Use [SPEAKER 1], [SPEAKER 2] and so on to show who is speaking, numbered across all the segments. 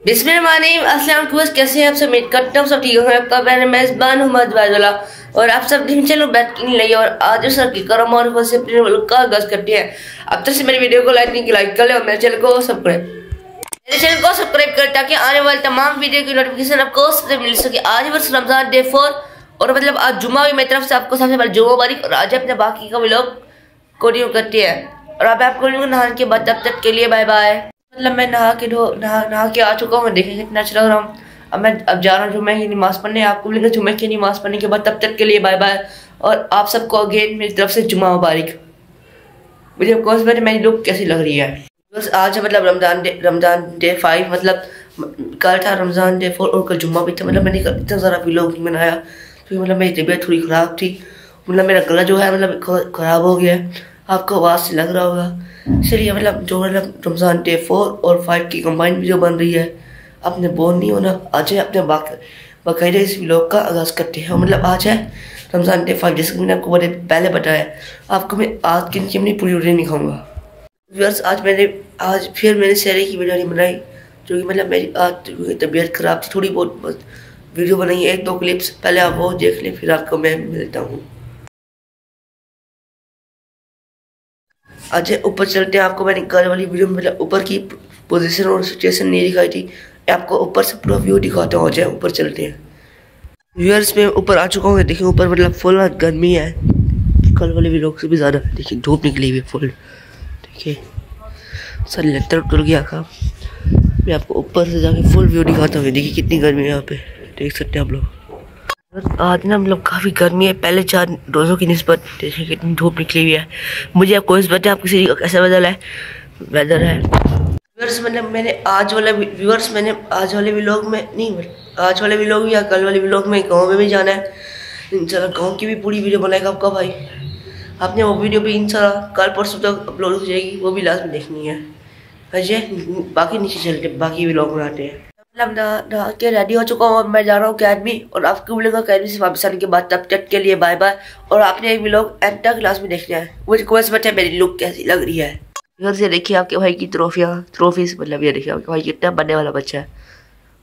[SPEAKER 1] बिस्मिल्लाहिर्रहमानिर्रहीम। अस्सलाम वालेकुम, कैसे हैं आप सब? उम्मीद करता हूँ सब ठीक होंगे। आपका मेरा मेज़बान मोहम्मद बाजुला और आप सब दिन चलो बैठने लगे और आज सर की करम और से अपने मुल्क का आगाज़ करते हैं। अब तक से मेरी वीडियो को लाइक कर ले और मेरे चैनल को सब्सक्राइब करें ताकि आने वाली तमाम वीडियो की नोटिफिकेशन आपको सबसे मिल सके। आज वर्ष रमजान डे 4 और मतलब आज जुम्मा भी मेरी तरफ से आपको सबसे पहले जुम्मा मुबारक। और आज अपने बाकी का व्लॉग कंटिन्यू करते हैं और अब आपको नहाने के बाद तब तक के लिए बाय बाय। मतलब मैं नहा के आ चुका हूँ, देखें कितना अच्छा लग रहा हूँ। अब जा रहा हूँ जुम्मे की नमाज़ पढ़ने। आपको मिलेंगे जुम्मे की नमाज़ पढ़ने के बाद, तब तक के लिए बाय बाय। और आप सबको अगेन मेरी तरफ से जुम्मा मुबारक। मुझे कौन सी मेरी लुक कैसी लग रही है? बस आज है मतलब रमज़ान डे 5, मतलब कल था रमज़ान डे 4 और कल जुम्मा भी था। मतलब मैंने इतना ज़्यादा व्लॉग नहीं बनाया क्योंकि मतलब मेरी तबीयत थोड़ी ख़राब थी। मतलब मेरा गला जो है मतलब ख़राब हो गया है, आपको आवाज़ से लग रहा होगा। इसलिए मतलब जो मतलब रमज़ान डे 4 और 5 की कंबाइन वीडियो बन रही है, आपने बोर नहीं होना। आज है अपने बाकायदे इस व्लॉग का आगाज़ करते हैं। मतलब आज है रमज़ान डे 5, जैसे मैंने आपको पहले बताया। आपको मैं आज की अपनी पूरी वीडियो नहीं दिखाऊंगा। व्यूअर्स, आज फिर मैंने सहरी की वीडियो नहीं बनाई जो कि मतलब मेरी आज तबीयत ख़राब थी। थोड़ी बहुत वीडियो बनाई है, 1-2 क्लिप्स, पहले आप वो देख लें फिर आपको मैं मिलता हूँ। आज ऊपर चलते हैं। आपको मैंने कल वाली वीडियो में मतलब ऊपर की पोजीशन और सिचुएशन नहीं दिखाई थी, आपको ऊपर से पूरा व्यू दिखाता हूँ। जाए ऊपर चलते हैं। व्यूअर्स, मैं ऊपर आ चुका हूँ। देखिए ऊपर मतलब फुल गर्मी है, कल वाले वीडियो से भी ज़्यादा। देखिए धूप निकली हुई है फुल। देखिए सर लेटर उतर गया का। मैं आपको ऊपर से जाके फुल व्यू दिखाता हूँ। देखिए कितनी गर्मी है यहाँ पे, देख सकते हैं आप लोग। आज ना मतलब काफ़ी गर्मी है पहले 4 रोज़ों की निस्बत। देखिए कितनी धूप निकली हुई है। मुझे आपको इस बताया आपकी सिटी का कैसा वेदर है। व्यूअर्स, मतलब मैंने आज वाले व्लॉग या कल वाले व्लॉग में गाँव में भी जाना है इंशाल्लाह। गाँव की भी पूरी वीडियो बनाएगा आपका भाई। आपने वो वीडियो भी इंशाल्लाह कल परसों तक अपलोड हो जाएगी, वो भी लास्ट में देखनी है। अजय बाकी नीचे चलते बाकी व्लॉग बनाते हैं। मतलब नहा के रेडी हो चुका हूँ और मैं जा रहा हूँ अकेडमी। और आपको मिलेगा अकेडमी से वापस आने के बाद, तब तक के लिए बाय बाय। और आपने एक व्लॉग एंड तक क्लास में देखना है। मुझे कमेंट्स में बताइए मेरी लुक कैसी लग रही है। इधर से देखिए आपके भाई की ट्रॉफीज मतलब ये देखिए आपके भाई कितना बनने वाला बच्चा है।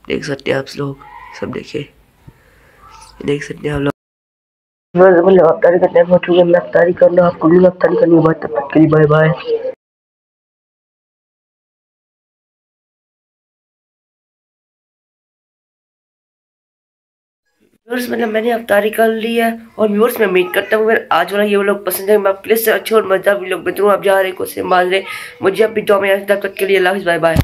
[SPEAKER 1] देख सकते हैं आप लोग, सब देखिए, देख सकते हैं आप लोग। मतलब अफ्तारी का टाइम हो चुका है। मैं अफ्तारी करना, आपको भी अफ्तारी करनी है। तब तक के लिए बाय बाय। व्यूअर्स, मतलब मैंने अफ्तारी कर ली है और व्यूअर्स मैं उम्मीद करता हूँ अगर आज वाला ये व्लॉग पसंद है, मैं आपके लिए अच्छे और मजेदार व्लॉग बनाऊँ। आप जा रहे हैं, कोशिश मान रहे मुझे अपनी दुआ में। तब तक के लिए अल्लाह हाफ़िज़, बाय बाय।